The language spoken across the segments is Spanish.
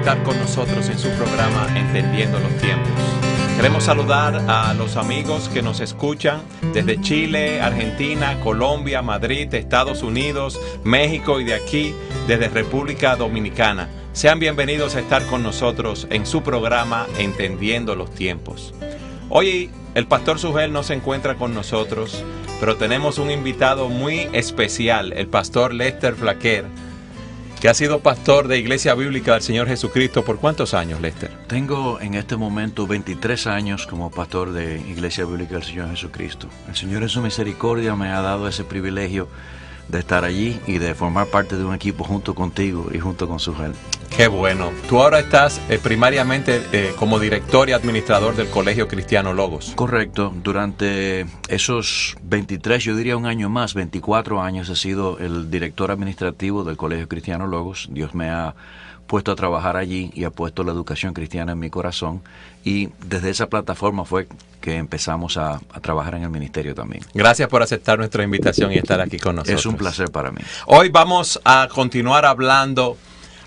estar con nosotros en su programa Entendiendo los Tiempos. Queremos saludar a los amigos que nos escuchan desde Chile, Argentina, Colombia, Madrid, Estados Unidos, México y de aquí, desde República Dominicana. Sean bienvenidos a estar con nosotros en su programa Entendiendo los Tiempos. Hoy el pastor Sugel no se encuentra con nosotros, pero tenemos un invitado muy especial, el pastor Lester Flaquer, que ha sido pastor de Iglesia Bíblica del Señor Jesucristo. ¿Por cuántos años, Lester? Tengo en este momento 23 años como pastor de Iglesia Bíblica del Señor Jesucristo. El Señor en su misericordia me ha dado ese privilegio de estar allí y de formar parte de un equipo junto contigo y junto con Sugel. Qué bueno. Tú ahora estás primariamente como director y administrador del Colegio Cristiano Logos. Correcto. Durante esos 23, yo diría un año más, 24 años, he sido el director administrativo del Colegio Cristiano Logos. Dios me ha puesto a trabajar allí y ha puesto la educación cristiana en mi corazón, y desde esa plataforma fue que empezamos a trabajar en el ministerio también. Gracias por aceptar nuestra invitación y estar aquí con nosotros. Es un placer para mí. Hoy vamos a continuar hablando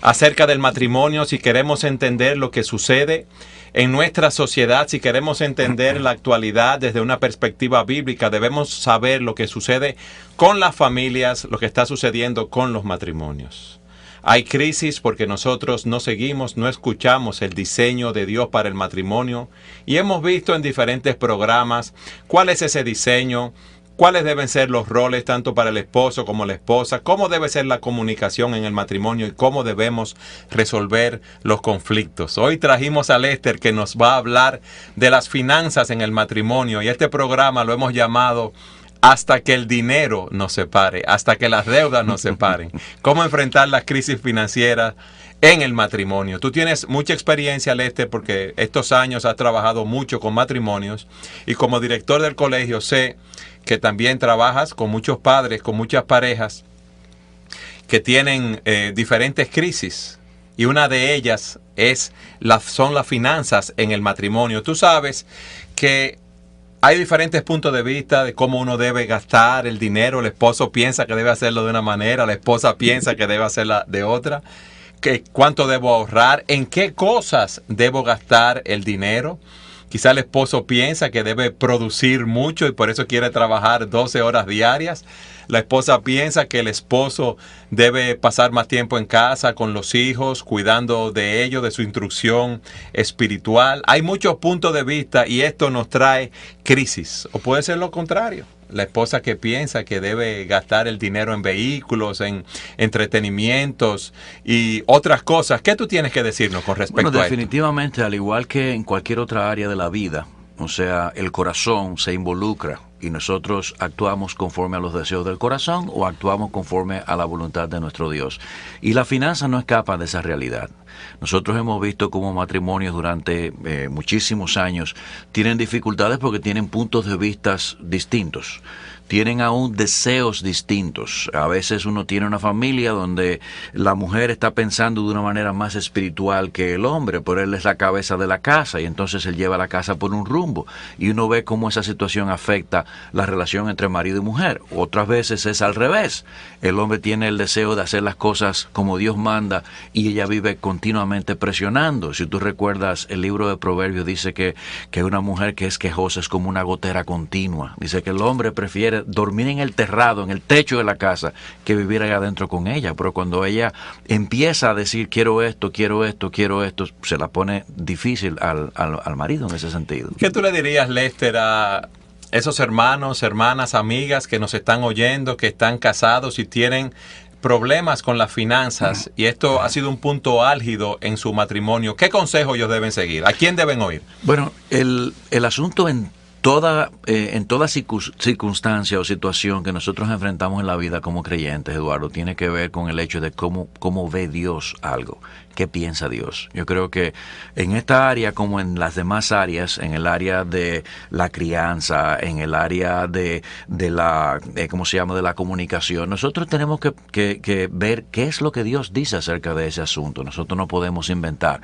acerca del matrimonio. Si queremos entender lo que sucede en nuestra sociedad, si queremos entender la actualidad desde una perspectiva bíblica, debemos saber lo que sucede con las familias, lo que está sucediendo con los matrimonios. Hay crisis porque nosotros no seguimos, no escuchamos el diseño de Dios para el matrimonio, y hemos visto en diferentes programas cuál es ese diseño, cuáles deben ser los roles tanto para el esposo como la esposa, cómo debe ser la comunicación en el matrimonio y cómo debemos resolver los conflictos. Hoy trajimos a Lester, que nos va a hablar de las finanzas en el matrimonio, y este programa lo hemos llamado Hasta que el dinero nos separe, hasta que las deudas nos separen. Cómo enfrentar las crisis financieras en el matrimonio. Tú tienes mucha experiencia, Lester, porque estos años has trabajado mucho con matrimonios, y como director del colegio sé que también trabajas con muchos padres, con muchas parejas que tienen diferentes crisis, y una de ellas son las finanzas en el matrimonio. Tú sabes que hay diferentes puntos de vista de cómo uno debe gastar el dinero. El esposo piensa que debe hacerlo de una manera, la esposa piensa que debe hacerla de otra. ¿Cuánto debo ahorrar? ¿En qué cosas debo gastar el dinero? Quizá el esposo piensa que debe producir mucho y por eso quiere trabajar 12 horas diarias. La esposa piensa que el esposo debe pasar más tiempo en casa con los hijos, cuidando de ellos, de su instrucción espiritual. Hay muchos puntos de vista y esto nos trae crisis. O puede ser lo contrario. La esposa que piensa que debe gastar el dinero en vehículos, en entretenimientos y otras cosas. ¿Qué tú tienes que decirnos con respecto a esto? Definitivamente, al igual que en cualquier otra área de la vida, o sea, el corazón se involucra y nosotros actuamos conforme a los deseos del corazón o actuamos conforme a la voluntad de nuestro Dios. Y la finanza no escapa de esa realidad. Nosotros hemos visto cómo matrimonios durante muchísimos años tienen dificultades porque tienen puntos de vista distintos. Tienen aún deseos distintos. A veces uno tiene una familia donde la mujer está pensando de una manera más espiritual que el hombre, pero él es la cabeza de la casa y entonces él lleva la casa por un rumbo. Y uno ve cómo esa situación afecta la relación entre marido y mujer. Otras veces es al revés. El hombre tiene el deseo de hacer las cosas como Dios manda y ella vive continuamente presionando. Si tú recuerdas, el libro de Proverbios dice que una mujer que es quejosa es como una gotera continua. Dice que el hombre prefiere dormir en el terrado, en el techo de la casa, que vivir allá adentro con ella. Pero cuando ella empieza a decir quiero esto, se la pone difícil al marido en ese sentido. ¿Qué tú le dirías, Lester, a esos hermanos, hermanas, amigas que nos están oyendo, que están casados y tienen problemas con las finanzas, y esto ha sido un punto álgido en su matrimonio? ¿Qué consejo ellos deben seguir? ¿A quién deben oír? Bueno, el asunto en toda circunstancia o situación que nosotros enfrentamos en la vida como creyentes, Eduardo, tiene que ver con el hecho de cómo ve Dios algo. ¿Qué piensa Dios? Yo creo que en esta área, como en las demás áreas, en el área de la crianza, en el área de la de la comunicación, nosotros tenemos que ver qué es lo que Dios dice acerca de ese asunto. Nosotros no podemos inventar.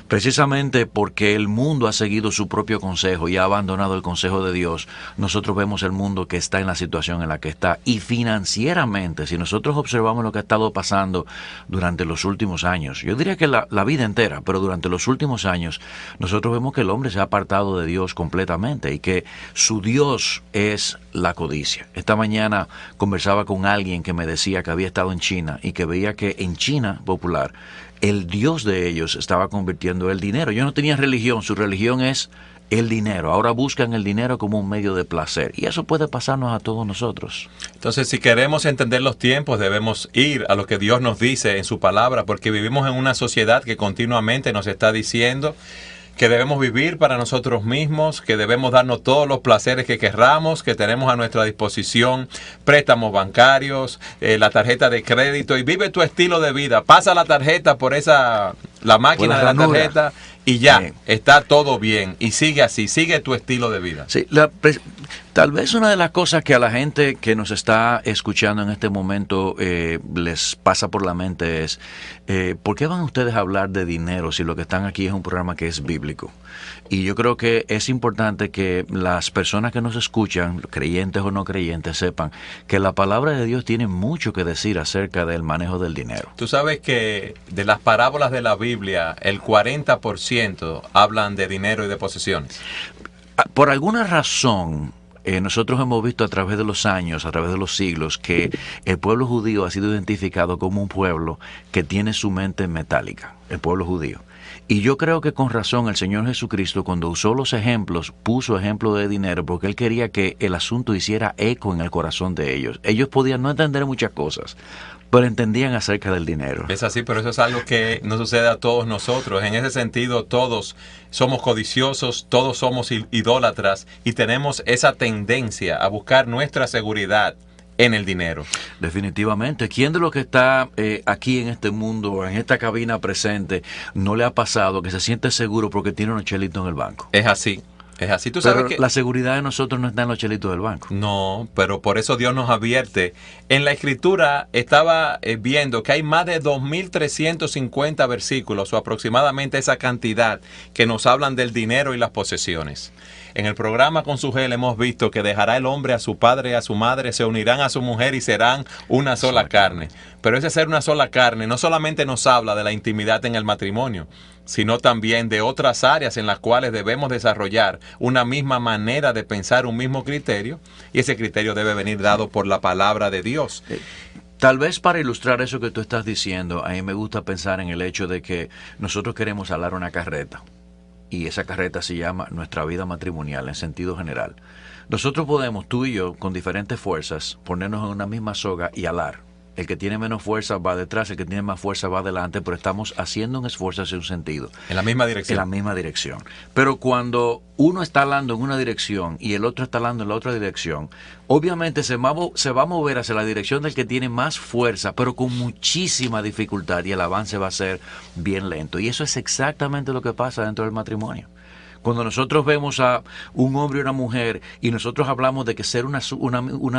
Precisamente porque el mundo ha seguido su propio consejo y ha abandonado el consejo consejo de Dios, nosotros vemos el mundo que está en la situación en la que está. Y financieramente, si nosotros observamos lo que ha estado pasando durante los últimos años, yo diría que la vida entera, pero durante los últimos años, nosotros vemos que el hombre se ha apartado de Dios completamente y que su Dios es la codicia. Esta mañana conversaba con alguien que me decía que había estado en China y que veía que en China popular, el Dios de ellos estaba convirtiendo el dinero. Ellos no tenían religión, su religión es el dinero. Ahora buscan el dinero como un medio de placer. Y eso puede pasarnos a todos nosotros. Entonces, si queremos entender los tiempos, debemos ir a lo que Dios nos dice en su palabra, porque vivimos en una sociedad que continuamente nos está diciendo que debemos vivir para nosotros mismos, que debemos darnos todos los placeres que querramos, que tenemos a nuestra disposición préstamos bancarios, la tarjeta de crédito, y vive tu estilo de vida. Pasa la tarjeta por la máquina de la tarjeta y ya, está todo bien. Y sigue así, sigue tu estilo de vida. Sí, tal vez una de las cosas que a la gente que nos está escuchando en este momento les pasa por la mente es, ¿por qué van ustedes a hablar de dinero si lo que están aquí es un programa que es bíblico? Y yo creo que es importante que las personas que nos escuchan, creyentes o no creyentes, sepan que la palabra de Dios tiene mucho que decir acerca del manejo del dinero. Tú sabes que de las parábolas de la Biblia, el 40% hablan de dinero y de posesiones. Por alguna razón, nosotros hemos visto a través de los años, a través de los siglos, que el pueblo judío ha sido identificado como un pueblo que tiene su mente metálica, el pueblo judío. Y yo creo que con razón el Señor Jesucristo, cuando usó los ejemplos, puso ejemplo de dinero porque Él quería que el asunto hiciera eco en el corazón de ellos. Ellos podían no entender muchas cosas, pero entendían acerca del dinero. Es así, pero eso es algo que nos sucede a todos nosotros. En ese sentido, todos somos codiciosos, todos somos idólatras y tenemos esa tendencia a buscar nuestra seguridad en el dinero. Definitivamente. ¿Quién de los que está aquí en este mundo, en esta cabina presente, no le ha pasado que se siente seguro porque tiene unos chelitos en el banco? Es así. Es así, tú pero sabes que la seguridad de nosotros no está en los chelitos del banco. No, pero por eso Dios nos advierte. En la Escritura estaba viendo que hay más de 2.350 versículos o aproximadamente esa cantidad que nos hablan del dinero y las posesiones. En el programa Con Sugel hemos visto que dejará el hombre a su padre y a su madre, se unirán a su mujer y serán una sola carne. Pero ese ser una sola carne no solamente nos habla de la intimidad en el matrimonio, sino también de otras áreas en las cuales debemos desarrollar una misma manera de pensar, un mismo criterio, y ese criterio debe venir dado por la palabra de Dios. Tal vez para ilustrar eso que tú estás diciendo, a mí me gusta pensar en el hecho de que nosotros queremos alar una carreta, y esa carreta se llama nuestra vida matrimonial en sentido general. Nosotros podemos, tú y yo, con diferentes fuerzas, ponernos en una misma soga y alar. El que tiene menos fuerza va detrás, el que tiene más fuerza va adelante, pero estamos haciendo un esfuerzo hacia un sentido. En la misma dirección. En la misma dirección. Pero cuando uno está alando en una dirección y el otro está alando en la otra dirección, obviamente se va a mover hacia la dirección del que tiene más fuerza, pero con muchísima dificultad, y el avance va a ser bien lento. Y eso es exactamente lo que pasa dentro del matrimonio. Cuando nosotros vemos a un hombre y una mujer y nosotros hablamos de que ser una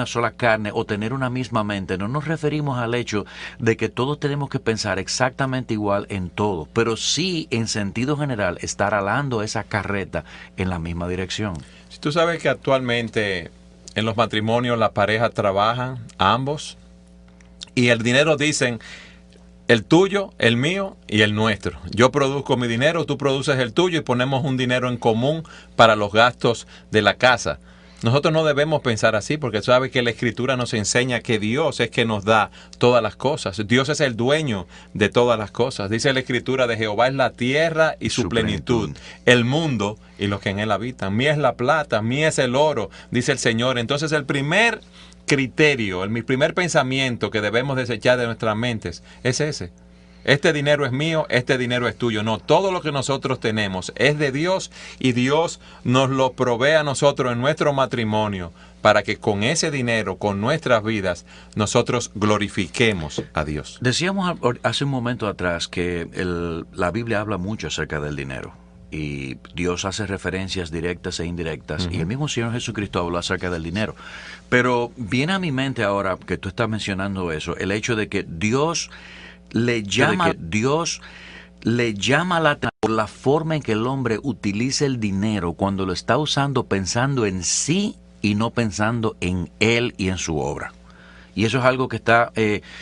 sola carne o tener una misma mente, no nos referimos al hecho de que todos tenemos que pensar exactamente igual en todo, pero sí en sentido general estar alando esa carreta en la misma dirección. Si tú sabes que actualmente en los matrimonios las parejas trabajan ambos y el dinero dicen el tuyo, el mío y el nuestro. Yo produzco mi dinero, tú produces el tuyo y ponemos un dinero en común para los gastos de la casa. Nosotros no debemos pensar así porque sabes que la Escritura nos enseña que Dios es que nos da todas las cosas. Dios es el dueño de todas las cosas. Dice la Escritura de Jehová es la tierra y su plenitud, el mundo y los que en él habitan. Mía es la plata, mía es el oro, dice el Señor. Entonces el primer criterio, mi primer pensamiento que debemos desechar de nuestras mentes es ese. Este dinero es mío, este dinero es tuyo. No, todo lo que nosotros tenemos es de Dios y Dios nos lo provee a nosotros en nuestro matrimonio para que con ese dinero, con nuestras vidas, nosotros glorifiquemos a Dios. Decíamos hace un momento atrás que la Biblia habla mucho acerca del dinero. Y Dios hace referencias directas e indirectas. Y el mismo Señor Jesucristo habló acerca del dinero. Pero viene a mi mente ahora que tú estás mencionando eso, el hecho de que Dios le llama, Dios le llama la atención por la forma en que el hombre utiliza el dinero cuando lo está usando pensando en sí y no pensando en él y en su obra. Y eso es algo que está, que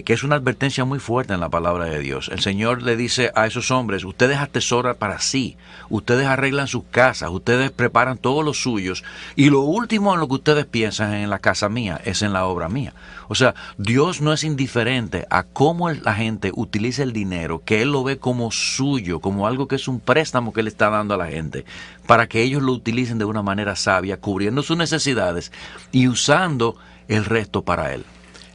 es una advertencia muy fuerte en la palabra de Dios. El Señor le dice a esos hombres: ustedes atesoran para sí, ustedes arreglan sus casas, ustedes preparan todos los suyos, y lo último en lo que ustedes piensan en la casa mía es en la obra mía. O sea, Dios no es indiferente a cómo la gente utiliza el dinero, que Él lo ve como suyo, como algo que es un préstamo que Él está dando a la gente, para que ellos lo utilicen de una manera sabia, cubriendo sus necesidades y usando el resto para Él.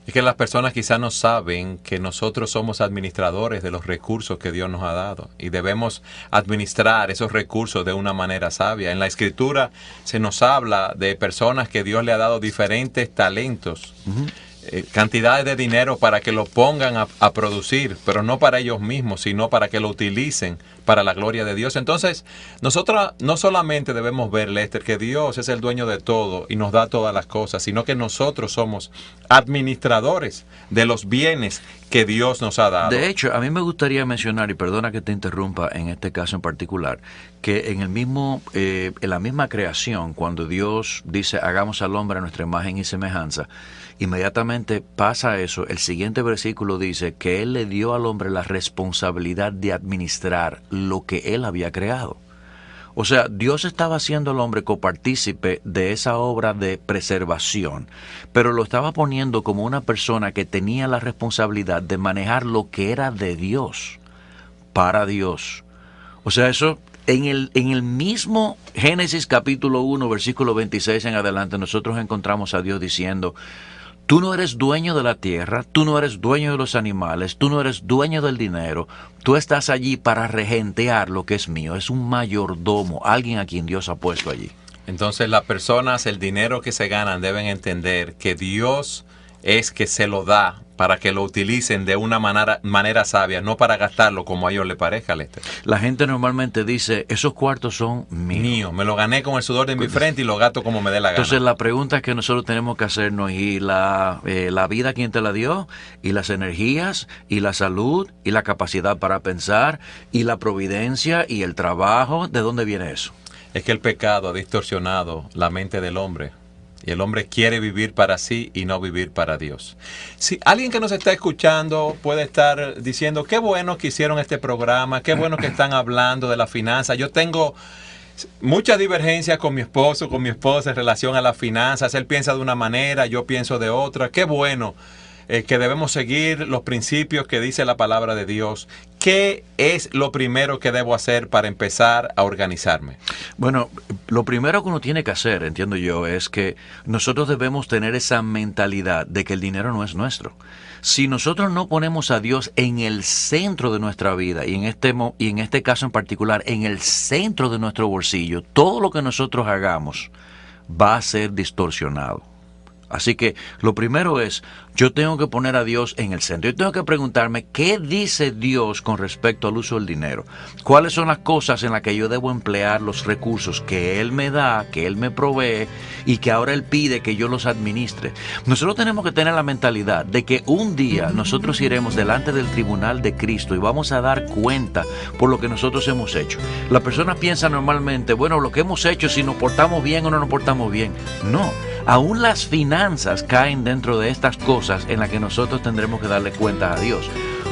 Es que las personas quizás no saben que nosotros somos administradores de los recursos que Dios nos ha dado y debemos administrar esos recursos de una manera sabia. En la Escritura se nos habla de personas que Dios le ha dado diferentes talentos, cantidades de dinero para que lo pongan a producir, pero no para ellos mismos, sino para que lo utilicen para la gloria de Dios. Entonces, nosotros no solamente debemos ver, Lester, que Dios es el dueño de todo y nos da todas las cosas, sino que nosotros somos administradores de los bienes que Dios nos ha dado. De hecho, a mí me gustaría mencionar, y perdona que te interrumpa en este caso en particular, que en la misma creación, cuando Dios dice hagamos al hombre a nuestra imagen y semejanza, inmediatamente pasa eso. El siguiente versículo dice que Él le dio al hombre la responsabilidad de administrar lo que Él había creado. O sea, Dios estaba haciendo al hombre copartícipe de esa obra de preservación, pero lo estaba poniendo como una persona que tenía la responsabilidad de manejar lo que era de Dios, para Dios. O sea, eso en el mismo Génesis capítulo 1, versículo 26 en adelante, nosotros encontramos a Dios diciendo: tú no eres dueño de la tierra, tú no eres dueño de los animales, tú no eres dueño del dinero, tú estás allí para regentear lo que es mío. Es un mayordomo, alguien a quien Dios ha puesto allí. Entonces las personas, el dinero que se ganan, deben entender que Dios es que se lo da para que lo utilicen de una manera sabia, no para gastarlo como a ellos les parezca, Lester. La gente normalmente dice: esos cuartos son míos. Me lo gané con el sudor de mi frente y lo gasto como me dé la gana. Entonces la pregunta que nosotros tenemos que hacernos: ¿y la vida quién te la dio? ¿Y las energías? ¿Y la salud? ¿Y la capacidad para pensar? ¿Y la providencia? ¿Y el trabajo? ¿De dónde viene eso? Es que el pecado ha distorsionado la mente del hombre. Y el hombre quiere vivir para sí y no vivir para Dios. Si alguien que nos está escuchando puede estar diciendo: qué bueno que hicieron este programa, qué bueno que están hablando de la finanza. Yo tengo muchas divergencias con mi esposo, con mi esposa en relación a las finanzas. Él piensa de una manera, yo pienso de otra. Qué bueno que debemos seguir los principios que dice la palabra de Dios. ¿Qué es lo primero que debo hacer para empezar a organizarme? Bueno, lo primero que uno tiene que hacer, entiendo yo, es que nosotros debemos tener esa mentalidad de que el dinero no es nuestro. Si nosotros no ponemos a Dios en el centro de nuestra vida, y en este caso en particular, en el centro de nuestro bolsillo, todo lo que nosotros hagamos va a ser distorsionado. Así que lo primero es, yo tengo que poner a Dios en el centro. Yo tengo que preguntarme, ¿qué dice Dios con respecto al uso del dinero? ¿Cuáles son las cosas en las que yo debo emplear los recursos que Él me da, que Él me provee y que ahora Él pide que yo los administre? Nosotros tenemos que tener la mentalidad de que un día nosotros iremos delante del tribunal de Cristo y vamos a dar cuenta por lo que nosotros hemos hecho. La persona piensa normalmente, bueno, lo que hemos hecho, si nos portamos bien o no nos portamos bien. No. Aún las finanzas caen dentro de estas cosas en las que nosotros tendremos que darle cuentas a Dios.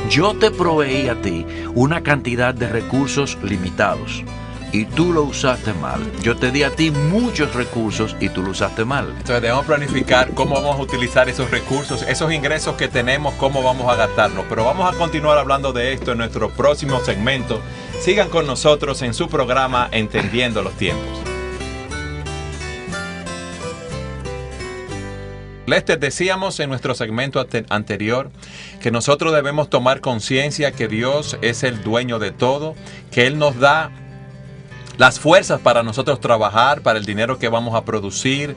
Yo te proveí a ti una cantidad de recursos limitados y tú lo usaste mal. Yo te di a ti muchos recursos y tú lo usaste mal. Entonces debemos planificar cómo vamos a utilizar esos recursos, esos ingresos que tenemos, cómo vamos a gastarlos. Pero vamos a continuar hablando de esto en nuestro próximo segmento. Sigan con nosotros en su programa Entendiendo los Tiempos. Lester, decíamos en nuestro segmento anterior que nosotros debemos tomar conciencia que Dios es el dueño de todo, que Él nos da las fuerzas para nosotros trabajar, para el dinero que vamos a producir.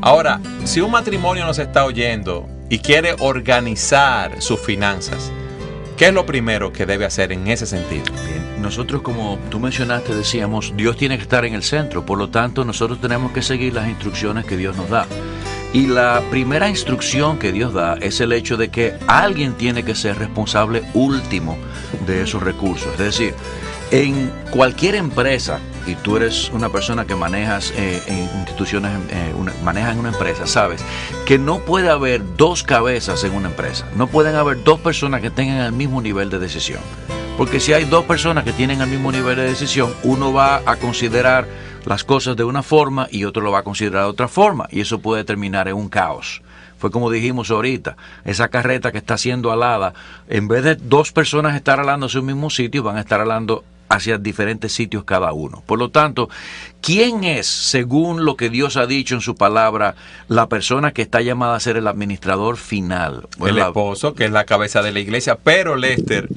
Ahora, si un matrimonio nos está oyendo y quiere organizar sus finanzas, ¿qué es lo primero que debe hacer en ese sentido? Bien, nosotros, como tú mencionaste, decíamos, Dios tiene que estar en el centro, por lo tanto nosotros tenemos que seguir las instrucciones que Dios nos da. Y la primera instrucción que Dios da es el hecho de que alguien tiene que ser responsable último de esos recursos. Es decir, en cualquier empresa, y tú eres una persona que manejas en instituciones, manejas en una empresa, sabes que no puede haber dos cabezas en una empresa. No pueden haber dos personas que tengan el mismo nivel de decisión. Porque si hay dos personas que tienen el mismo nivel de decisión, uno va a considerar las cosas de una forma y otro lo va a considerar de otra forma. Y eso puede terminar en un caos. Fue como dijimos ahorita, esa carreta que está siendo alada, en vez de dos personas estar alando hacia un mismo sitio, van a estar alando hacia diferentes sitios cada uno. Por lo tanto, ¿quién es, según lo que Dios ha dicho en su palabra, la persona que está llamada a ser el administrador final? El esposo, que es la cabeza de la iglesia. Pero, Lester,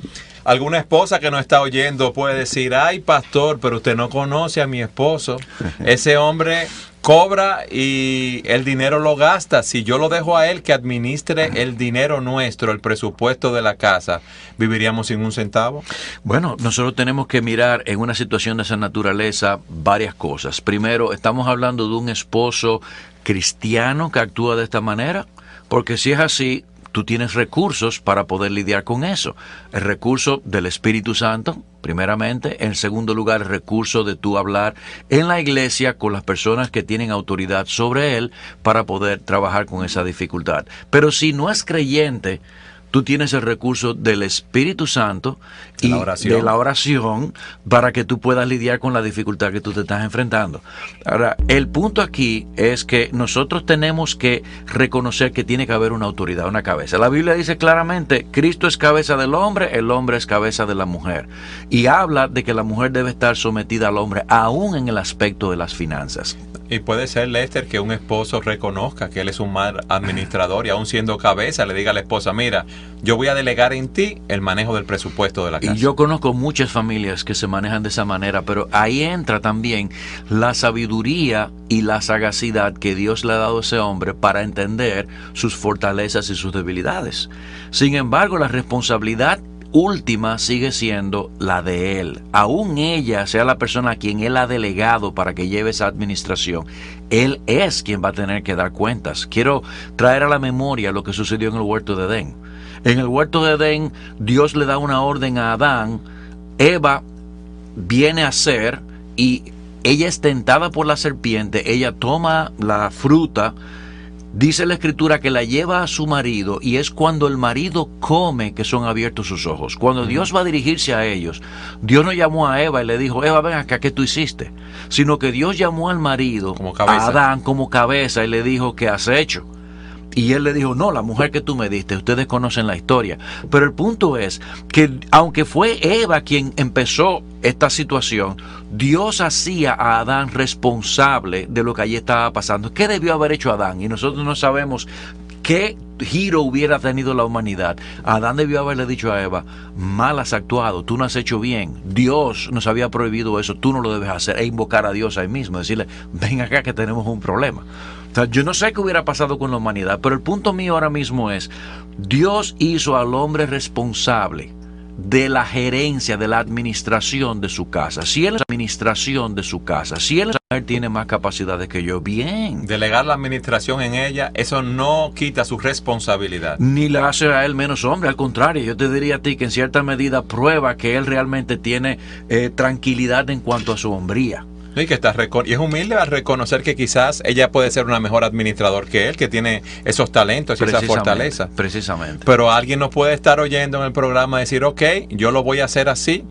alguna esposa que nos está oyendo puede decir, ay, pastor, pero usted no conoce a mi esposo. Ese hombre cobra y el dinero lo gasta. Si yo lo dejo a él que administre el dinero nuestro, el presupuesto de la casa, ¿viviríamos sin un centavo? Bueno, nosotros tenemos que mirar en una situación de esa naturaleza varias cosas. Primero, estamos hablando de un esposo cristiano que actúa de esta manera, porque si es así, tú tienes recursos para poder lidiar con eso. El recurso del Espíritu Santo, primeramente. En segundo lugar, el recurso de tú hablar en la iglesia con las personas que tienen autoridad sobre él para poder trabajar con esa dificultad. Pero si no es creyente, tú tienes el recurso del Espíritu Santo y de la oración para que tú puedas lidiar con la dificultad que tú te estás enfrentando. Ahora, el punto aquí es que nosotros tenemos que reconocer que tiene que haber una autoridad, una cabeza. La Biblia dice claramente, Cristo es cabeza del hombre, el hombre es cabeza de la mujer. Y habla de que la mujer debe estar sometida al hombre, aún en el aspecto de las finanzas. Y puede ser, Lester, que un esposo reconozca que él es un mal administrador y aún siendo cabeza le diga a la esposa, mira, yo voy a delegar en ti el manejo del presupuesto de la casa. Y yo conozco muchas familias que se manejan de esa manera, pero ahí entra también la sabiduría y la sagacidad que Dios le ha dado a ese hombre para entender sus fortalezas y sus debilidades. Sin embargo, la responsabilidad última sigue siendo la de él. Aún ella sea la persona a quien él ha delegado para que lleve esa administración, él es quien va a tener que dar cuentas. Quiero traer a la memoria lo que sucedió en el huerto de Edén. En el huerto de Edén, Dios le da una orden a Adán, Eva viene a ser y ella es tentada por la serpiente, ella toma la fruta. Dice la Escritura que la lleva a su marido y es cuando el marido come que son abiertos sus ojos. Cuando Dios va a dirigirse a ellos, Dios no llamó a Eva y le dijo, Eva, ven acá, ¿qué tú hiciste? Sino que Dios llamó al marido, a Adán, como cabeza y le dijo, ¿qué has hecho? Y él le dijo, no, la mujer que tú me diste, ustedes conocen la historia. Pero el punto es que aunque fue Eva quien empezó esta situación, Dios hacía a Adán responsable de lo que allí estaba pasando. ¿Qué debió haber hecho Adán? Y nosotros no sabemos qué giro hubiera tenido la humanidad. Adán debió haberle dicho a Eva, mal has actuado, tú no has hecho bien, Dios nos había prohibido eso, tú no lo debes hacer, e invocar a Dios ahí mismo, decirle, ven acá que tenemos un problema. O sea, yo no sé qué hubiera pasado con la humanidad, pero el punto mío ahora mismo es, Dios hizo al hombre responsable de la gerencia, de la administración de su casa. Si él es la administración de su casa, si él tiene más capacidades que yo, bien. Delegar la administración en ella, eso no quita su responsabilidad. Ni le hace a él menos hombre, al contrario, yo te diría a ti que en cierta medida prueba que él realmente tiene tranquilidad en cuanto a su hombría. Y que y es humilde al reconocer que quizás ella puede ser una mejor administrador que él, que tiene esos talentos y esa fortaleza. Precisamente. Pero alguien nos puede estar oyendo en el programa y decir, ok, yo lo voy a hacer así.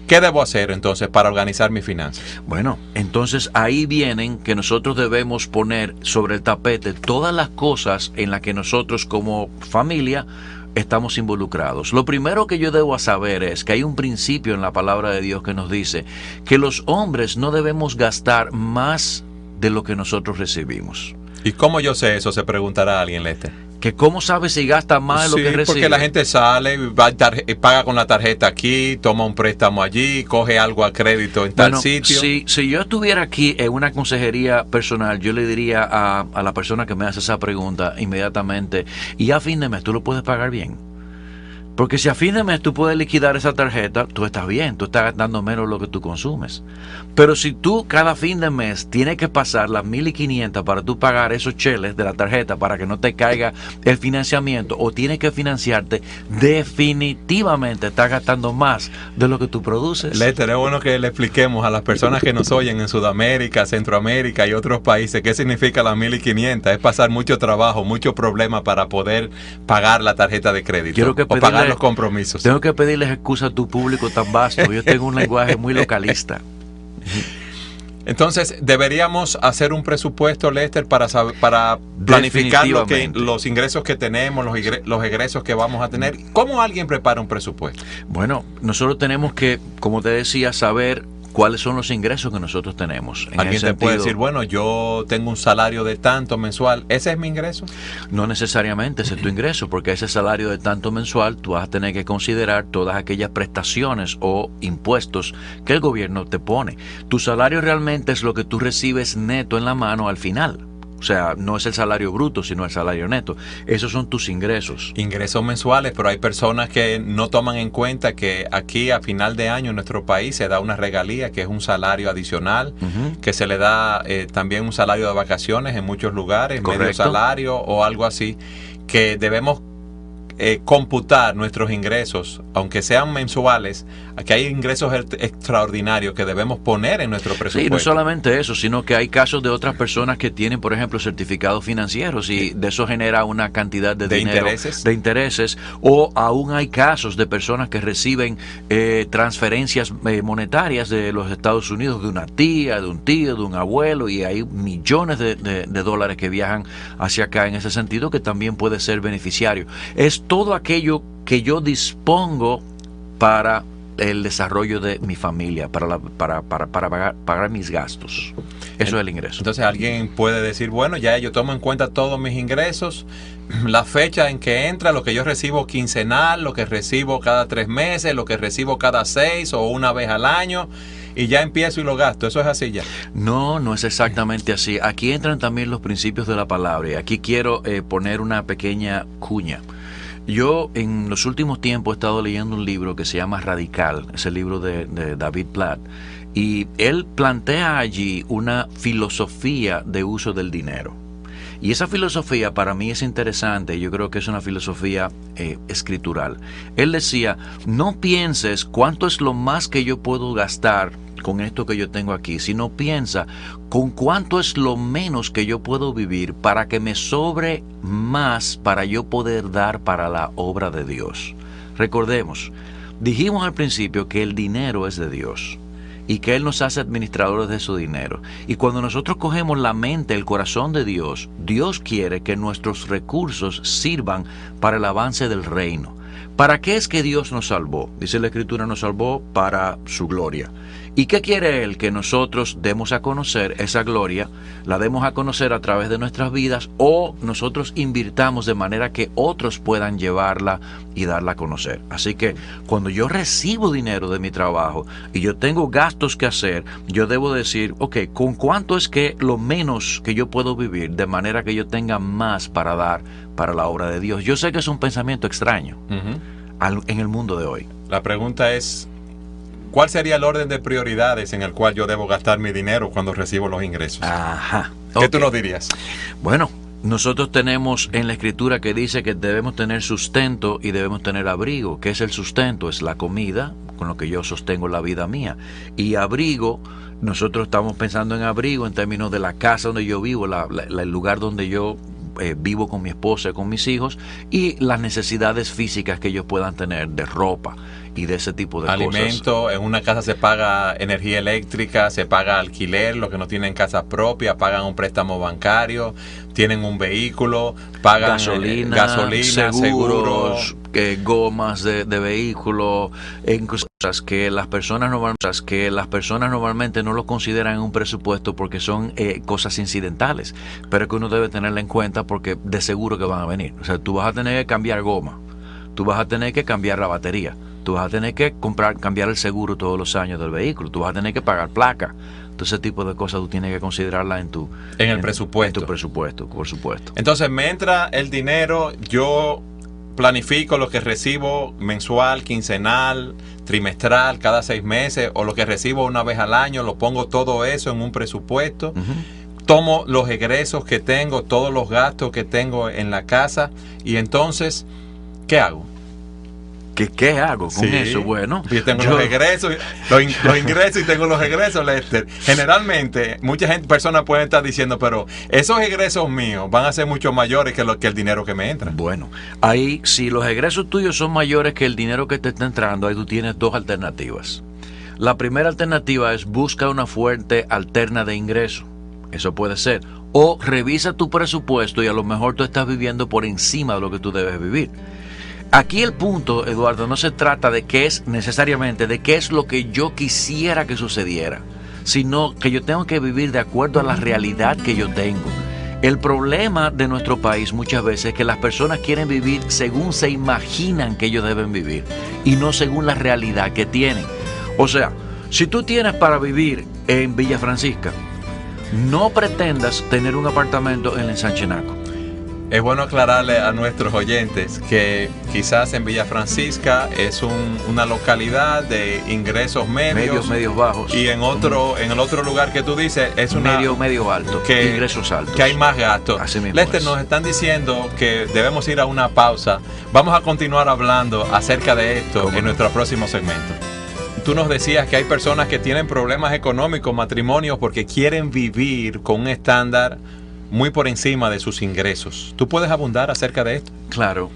¿Qué debo hacer entonces para organizar mis finanzas? Bueno, entonces ahí vienen que nosotros debemos poner sobre el tapete todas las cosas en las que nosotros como familia estamos involucrados. Lo primero que yo debo saber es que hay un principio en la palabra de Dios que nos dice que los hombres no debemos gastar más de lo que nosotros recibimos. ¿Y cómo yo sé eso? Se preguntará alguien, Lester. ¿Que cómo sabe si gasta más de lo que recibe? Porque la gente sale, paga con la tarjeta aquí, toma un préstamo allí, coge algo a crédito en tal sitio. Si yo estuviera aquí en una consejería personal, yo le diría a la persona que me hace esa pregunta inmediatamente, y a fin de mes, ¿tú lo puedes pagar bien? Porque si a fin de mes tú puedes liquidar esa tarjeta, tú estás bien, tú estás gastando menos de lo que tú consumes. Pero si tú cada fin de mes tienes que pasar las 1.500 para tú pagar esos cheles de la tarjeta para que no te caiga el financiamiento, o tienes que financiarte, definitivamente estás gastando más de lo que tú produces. Lester, es bueno que le expliquemos a las personas que nos oyen en Sudamérica, Centroamérica y otros países qué significa las 1.500. Es pasar mucho trabajo, mucho problema para poder pagar la tarjeta de crédito o pagar los compromisos. Tengo que pedirles excusa a tu público tan vasto. Yo tengo un lenguaje muy localista. Entonces, deberíamos hacer un presupuesto, Lester, para planificar los ingresos que tenemos, los egresos que vamos a tener. ¿Cómo alguien prepara un presupuesto? Bueno, nosotros tenemos que, como te decía, saber cuáles son los ingresos que nosotros tenemos. Alguien te puede decir, bueno, yo tengo un salario de tanto mensual, ¿ese es mi ingreso? No necesariamente ese es tu ingreso, porque ese salario de tanto mensual tú vas a tener que considerar todas aquellas prestaciones o impuestos que el gobierno te pone. Tu salario realmente es lo que tú recibes neto en la mano al final. O sea, no es el salario bruto, sino el salario neto. Esos son tus ingresos. Ingresos mensuales, pero hay personas que no toman en cuenta que aquí a final de año en nuestro país se da una regalía, que es un salario adicional, que se le da también un salario de vacaciones en muchos lugares, correcto, medio salario o algo así, que debemos computar nuestros ingresos, aunque sean mensuales. Aquí hay ingresos extraordinarios que debemos poner en nuestro presupuesto. Sí, no solamente eso, sino que hay casos de otras personas que tienen, por ejemplo, certificados financieros y de eso genera una cantidad de dinero, de intereses, o aún hay casos de personas que reciben transferencias monetarias de los Estados Unidos, de una tía, de un tío, de un abuelo, y hay millones de dólares que viajan hacia acá en ese sentido, que también puede ser beneficiario. Es todo aquello que yo dispongo para el desarrollo de mi familia, para pagar mis gastos. Eso es el ingreso. Entonces alguien puede decir, bueno, ya yo tomo en cuenta todos mis ingresos, la fecha en que entra, lo que yo recibo quincenal, lo que recibo cada 3 meses, lo que recibo cada 6 o una vez al año, y ya empiezo y lo gasto. ¿Eso es así ya? No, no es exactamente así. Aquí entran también los principios de la palabra, y aquí quiero poner una pequeña cuña. Yo en los últimos tiempos he estado leyendo un libro que se llama Radical, es el libro de David Platt, y él plantea allí una filosofía de uso del dinero. Y esa filosofía para mí es interesante, yo creo que es una filosofía escritural. Él decía, no pienses cuánto es lo más que yo puedo gastar con esto que yo tengo aquí, sino piensa con cuánto es lo menos que yo puedo vivir para que me sobre más para yo poder dar para la obra de Dios. Recordemos, dijimos al principio que el dinero es de Dios y que Él nos hace administradores de su dinero. Y cuando nosotros cogemos la mente, el corazón de Dios, Dios quiere que nuestros recursos sirvan para el avance del reino. ¿Para qué es que Dios nos salvó? Dice la Escritura, nos salvó para su gloria. ¿Y qué quiere Él? Que nosotros demos a conocer esa gloria, la demos a conocer a través de nuestras vidas, o nosotros invirtamos de manera que otros puedan llevarla y darla a conocer. Así que cuando yo recibo dinero de mi trabajo y yo tengo gastos que hacer, yo debo decir, ok, ¿con cuánto es que lo menos que yo puedo vivir de manera que yo tenga más para dar para la obra de Dios? Yo sé que es un pensamiento extraño en el mundo de hoy. La pregunta es, ¿cuál sería el orden de prioridades en el cual yo debo gastar mi dinero cuando recibo los ingresos? Ajá. ¿Qué tú nos dirías? Bueno, nosotros tenemos en la Escritura que dice que debemos tener sustento y debemos tener abrigo. ¿Qué es el sustento? Es la comida con lo que yo sostengo la vida mía. Y abrigo, nosotros estamos pensando en abrigo en términos de la casa donde yo vivo, el lugar donde yo vivo con mi esposa y con mis hijos, y las necesidades físicas que ellos puedan tener de ropa y de ese tipo de cosas. Alimento, en una casa se paga energía eléctrica, se paga alquiler, los que no tienen casa propia pagan un préstamo bancario, tienen un vehículo, pagan gasolina, seguros, gomas de vehículo, cosas que las personas normalmente no lo consideran en un presupuesto porque son cosas incidentales, pero que uno debe tenerla en cuenta porque de seguro que van a venir. O sea, tú vas a tener que cambiar goma, tú vas a tener que cambiar la batería, tú vas a tener que cambiar el seguro todos los años del vehículo, tú vas a tener que pagar placa. Todo ese tipo de cosas tú tienes que considerarla en el presupuesto. En tu presupuesto, por supuesto. Entonces me entra el dinero, yo planifico lo que recibo mensual, quincenal, trimestral, cada 6 meses, o lo que recibo una vez al año, lo pongo todo eso en un presupuesto. Tomo los egresos que tengo, todos los gastos que tengo en la casa, y entonces, ¿qué hago? ¿Qué hago con eso? Bueno, yo tengo los ingresos y tengo los egresos, Lester. Generalmente, personas pueden estar diciendo, pero esos egresos míos van a ser mucho mayores que el dinero que me entra. Bueno, ahí, si los egresos tuyos son mayores que el dinero que te está entrando, ahí tú tienes 2 alternativas. La primera alternativa es busca una fuente alterna de ingreso. Eso puede ser. O revisa tu presupuesto y a lo mejor tú estás viviendo por encima de lo que tú debes vivir. Aquí el punto, Eduardo, no se trata de qué es necesariamente, de qué es lo que yo quisiera que sucediera, sino que yo tengo que vivir de acuerdo a la realidad que yo tengo. El problema de nuestro país muchas veces es que las personas quieren vivir según se imaginan que ellos deben vivir y no según la realidad que tienen. O sea, si tú tienes para vivir en Villa Francisca, no pretendas tener un apartamento en el Sanchenaco. Es bueno aclararle a nuestros oyentes que quizás en Villa Francisca es una localidad de ingresos medios bajos, y en el otro lugar que tú dices es una medio alto, ingresos altos, que hay más gastos. Lester, nos están diciendo que debemos ir a una pausa. Vamos a continuar hablando acerca de esto en nuestro próximo segmento. Tú nos decías que hay personas que tienen problemas económicos, matrimonios, porque quieren vivir con un estándar muy por encima de sus ingresos. ¿Tú puedes abundar acerca de esto? Claro.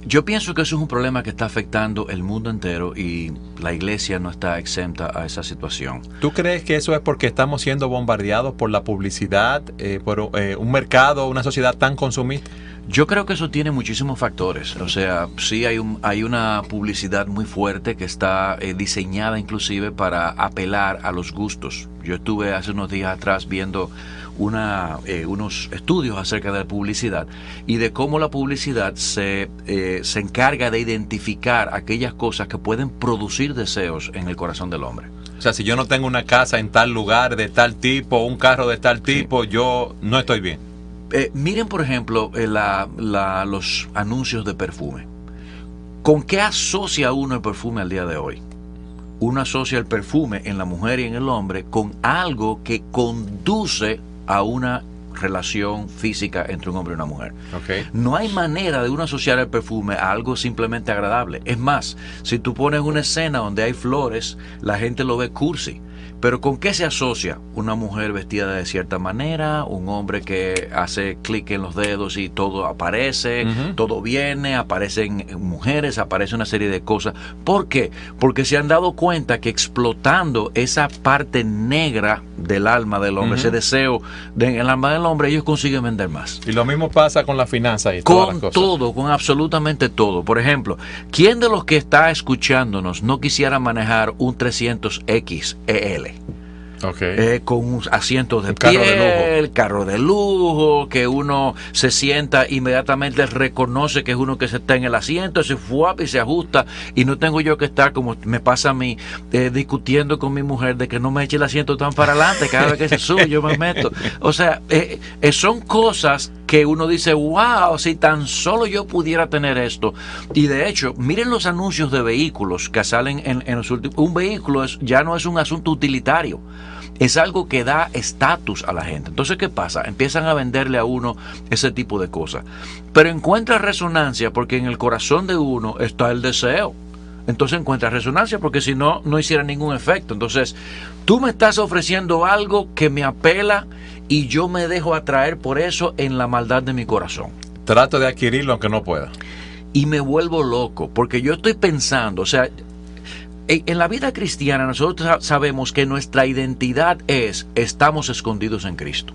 Yo pienso que eso es un problema que está afectando el mundo entero y la iglesia no está exenta a esa situación. ¿Tú crees que eso es porque estamos siendo bombardeados por la publicidad, por un mercado, una sociedad tan consumista? Yo creo que eso tiene muchísimos factores. O sea, sí hay una publicidad muy fuerte que está diseñada inclusive para apelar a los gustos. Yo estuve hace unos días atrás viendo unos estudios acerca de la publicidad y de cómo la publicidad se encarga de identificar aquellas cosas que pueden producir deseos en el corazón del hombre. O sea, si yo no tengo una casa en tal lugar de tal tipo, un carro de tal tipo, yo no estoy bien. Miren, por ejemplo, los anuncios de perfume. ¿Con qué asocia uno el perfume al día de hoy? Uno asocia el perfume en la mujer y en el hombre con algo que conduce a una relación física entre un hombre y una mujer. Okay. No hay manera de uno asociar el perfume a algo simplemente agradable. Es más, si tú pones una escena donde hay flores, la gente lo ve cursi. Pero ¿con qué se asocia? Una mujer vestida de cierta manera, un hombre que hace clic en los dedos y todo aparece, todo viene, aparecen mujeres, aparece una serie de cosas. ¿Por qué? Porque se han dado cuenta que explotando esa parte negra del alma del hombre, ese deseo en el alma del hombre, ellos consiguen vender más. Y lo mismo pasa con la finanza y todas las cosas. Con todo, con absolutamente todo. Por ejemplo, ¿quién de los que está escuchándonos no quisiera manejar un 300X EL? Okay. Con asientos de piel, carro de lujo, que uno se sienta inmediatamente reconoce que es uno que se está en el asiento, se fuapa y se ajusta, y no tengo yo que estar como me pasa a mí discutiendo con mi mujer de que no me eche el asiento tan para adelante cada vez que se sube yo me meto. O sea, son cosas que uno dice, wow, si tan solo yo pudiera tener esto. Y de hecho, miren los anuncios de vehículos que salen en los últimos. Un vehículo ya no es un asunto utilitario. Es algo que da estatus a la gente. Entonces, ¿qué pasa? Empiezan a venderle a uno ese tipo de cosas. Pero encuentra resonancia porque en el corazón de uno está el deseo. Entonces encuentra resonancia porque si no, no hiciera ningún efecto. Entonces, tú me estás ofreciendo algo que me apela y yo me dejo atraer por eso en la maldad de mi corazón. Trato de adquirirlo aunque no pueda. Y me vuelvo loco porque yo estoy pensando, o sea, en la vida cristiana nosotros sabemos que nuestra identidad estamos escondidos en Cristo.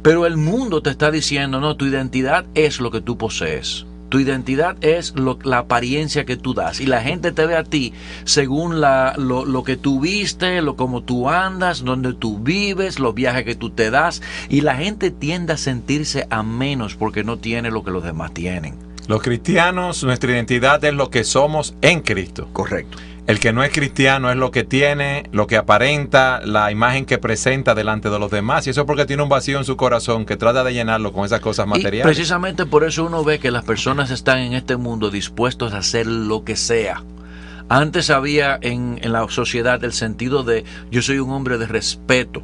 Pero el mundo te está diciendo, no, tu identidad es lo que tú posees. Tu identidad es la apariencia que tú das. Y la gente te ve a ti según lo que tú viste, cómo tú andas, donde tú vives, los viajes que tú te das. Y la gente tiende a sentirse a menos porque no tiene lo que los demás tienen. Los cristianos, nuestra identidad es lo que somos en Cristo. Correcto. El que no es cristiano es lo que tiene, lo que aparenta, la imagen que presenta delante de los demás. Y eso es porque tiene un vacío en su corazón que trata de llenarlo con esas cosas materiales. Y precisamente por eso uno ve que las personas están en este mundo dispuestos a hacer lo que sea. Antes había en la sociedad el sentido de yo soy un hombre de respeto.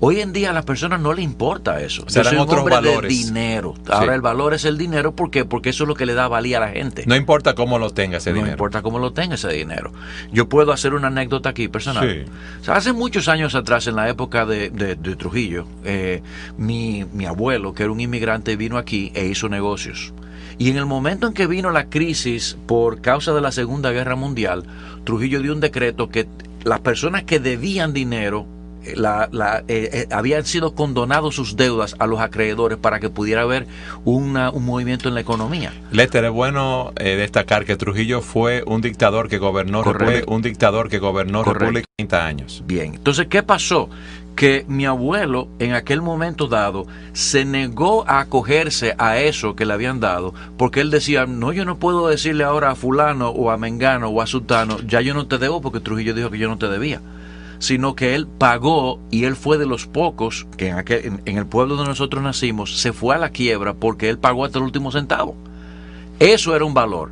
Hoy en día a las personas no le importa eso. Yo soy un hombre de dinero. Ahora el valor es el dinero. ¿Por qué? Porque eso es lo que le da valía a la gente. No importa cómo lo tenga ese dinero. No importa cómo lo tenga ese dinero. Yo puedo hacer una anécdota aquí personal. Sí. O sea, hace muchos años atrás, en la época de Trujillo, mi abuelo, que era un inmigrante, vino aquí e hizo negocios. Y en el momento en que vino la crisis por causa de la Segunda Guerra Mundial, Trujillo dio un decreto que las personas que debían dinero habían sido condonados sus deudas a los acreedores para que pudiera haber un movimiento en la economía. Lester, es bueno destacar que Trujillo fue un dictador que gobernó República 30 años. Bien, entonces, ¿qué pasó? Que mi abuelo en aquel momento dado se negó a acogerse a eso que le habían dado, porque él decía, no, yo no puedo decirle ahora a fulano o a mengano o a sultano, ya yo no te debo porque Trujillo dijo que yo no te debía, sino que él pagó y él fue de los pocos que en el pueblo donde nosotros nacimos se fue a la quiebra porque él pagó hasta el último centavo. Eso era un valor.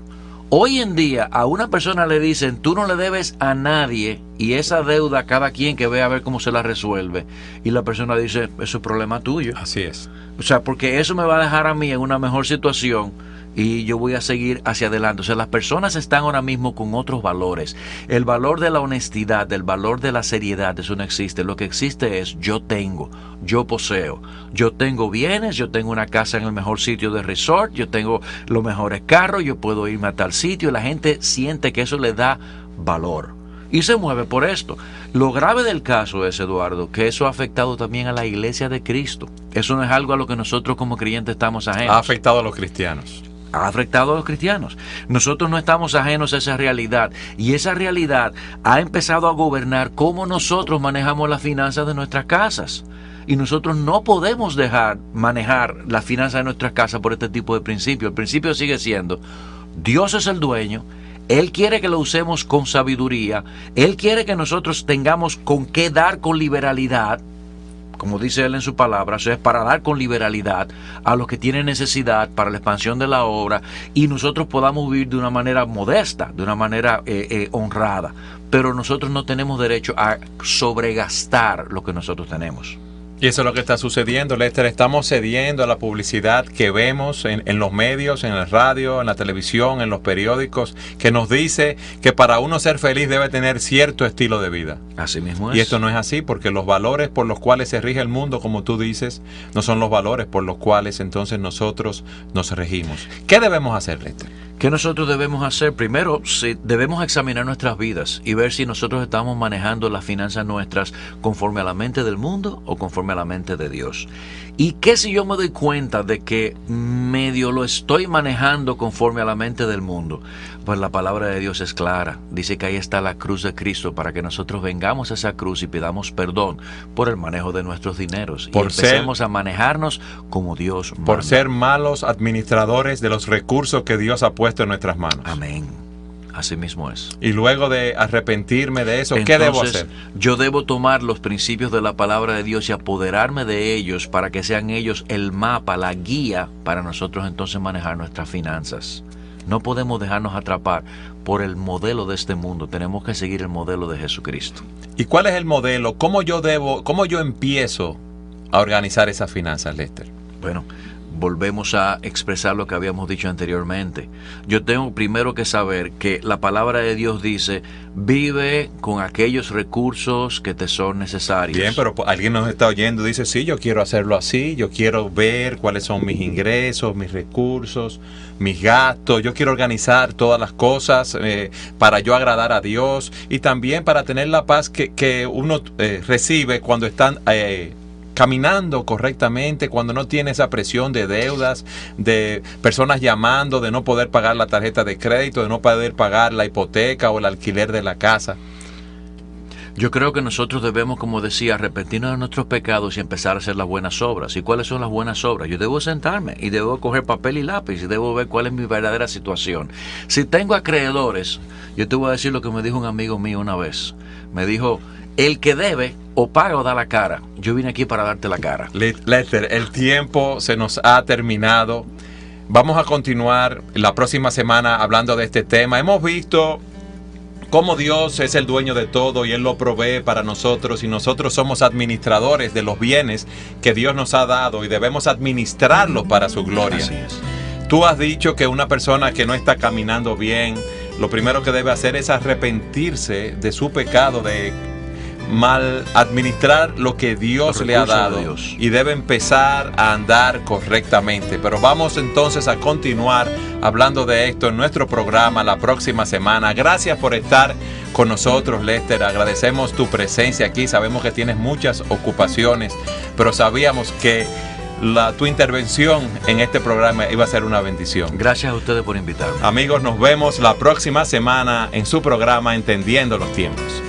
Hoy en día a una persona le dicen, tú no le debes a nadie y esa deuda cada quien que vea a ver cómo se la resuelve. Y la persona dice, eso es problema tuyo. Así es. O sea, porque eso me va a dejar a mí en una mejor situación y yo voy a seguir hacia adelante. O sea, las personas están ahora mismo con otros valores. El valor de la honestidad, el valor de la seriedad, eso no existe. Lo que existe es yo tengo, yo poseo, yo tengo bienes, yo tengo una casa en el mejor sitio de resort, yo tengo los mejores carros, yo puedo irme a tal sitio. La gente siente que eso le da valor y se mueve por esto. Lo grave del caso es, Eduardo, que eso ha afectado también a la iglesia de Cristo. Eso no es algo a lo que nosotros como creyentes estamos ajenos. Ha afectado a los cristianos. Ha afectado a los cristianos. Nosotros no estamos ajenos a esa realidad y esa realidad ha empezado a gobernar cómo nosotros manejamos las finanzas de nuestras casas. Y nosotros no podemos dejar manejar las finanzas de nuestras casas por este tipo de principio. El principio sigue siendo, Dios es el dueño, Él quiere que lo usemos con sabiduría, Él quiere que nosotros tengamos con qué dar con liberalidad, como dice Él en su palabra, eso es para dar con liberalidad a los que tienen necesidad para la expansión de la obra y nosotros podamos vivir de una manera modesta, de una manera honrada. Pero nosotros no tenemos derecho a sobregastar lo que nosotros tenemos. Y eso es lo que está sucediendo, Lester. Estamos cediendo a la publicidad que vemos en los medios, en el radio, en la televisión, en los periódicos, que nos dice que para uno ser feliz debe tener cierto estilo de vida. Así mismo es. Y esto no es así, porque los valores por los cuales se rige el mundo, como tú dices, no son los valores por los cuales entonces nosotros nos regimos. ¿Qué debemos hacer, Lester? ¿Qué nosotros debemos hacer? Primero, debemos examinar nuestras vidas y ver si nosotros estamos manejando las finanzas nuestras conforme a la mente del mundo o conforme a la mente de Dios. ¿Y qué si yo me doy cuenta de que medio lo estoy manejando conforme a la mente del mundo? Pues la palabra de Dios es clara. Dice que ahí está la cruz de Cristo para que nosotros vengamos a esa cruz y pidamos perdón por el manejo de nuestros dineros. Y empecemos a manejarnos como Dios manda. Por ser malos administradores de los recursos que Dios ha puesto en nuestras manos. Amén. Así mismo es. Y luego de arrepentirme de eso, ¿qué debo hacer? Yo debo tomar los principios de la palabra de Dios y apoderarme de ellos para que sean ellos el mapa, la guía para nosotros entonces manejar nuestras finanzas. No podemos dejarnos atrapar por el modelo de este mundo. Tenemos que seguir el modelo de Jesucristo. ¿Y cuál es el modelo? ¿Cómo yo empiezo a organizar esas finanzas, Lester? Bueno, volvemos a expresar lo que habíamos dicho anteriormente. Yo tengo primero que saber que la palabra de Dios dice, vive con aquellos recursos que te son necesarios. Bien, pero alguien nos está oyendo, dice, sí, yo quiero hacerlo así, yo quiero ver cuáles son mis ingresos, mis recursos, mis gastos, yo quiero organizar todas las cosas para yo agradar a Dios y también para tener la paz que uno recibe cuando están caminando correctamente, cuando no tiene esa presión de deudas, de personas llamando, de no poder pagar la tarjeta de crédito, de no poder pagar la hipoteca o el alquiler de la casa. Yo creo que nosotros debemos, como decía, arrepentirnos de nuestros pecados y empezar a hacer las buenas obras. ¿Y cuáles son las buenas obras? Yo debo sentarme y debo coger papel y lápiz y debo ver cuál es mi verdadera situación. Si tengo acreedores, yo te voy a decir lo que me dijo un amigo mío una vez. Me dijo, el que debe o paga o da la cara. Yo vine aquí para darte la cara. Lester, el tiempo se nos ha terminado. Vamos a continuar la próxima semana hablando de este tema. Hemos visto cómo Dios es el dueño de todo y Él lo provee para nosotros y nosotros somos administradores de los bienes que Dios nos ha dado y debemos administrarlos para su gloria. Así es. Tú has dicho que una persona que no está caminando bien, lo primero que debe hacer es arrepentirse de su pecado, de mal administrar lo que Dios le ha dado y debe empezar a andar correctamente. Pero vamos entonces a continuar hablando de esto en nuestro programa la próxima semana. Gracias por estar con nosotros, Lester. Agradecemos tu presencia aquí. Sabemos que tienes muchas ocupaciones, pero sabíamos que tu intervención en este programa iba a ser una bendición. Gracias a ustedes por invitarme. Amigos, nos vemos la próxima semana en su programa Entendiendo los Tiempos.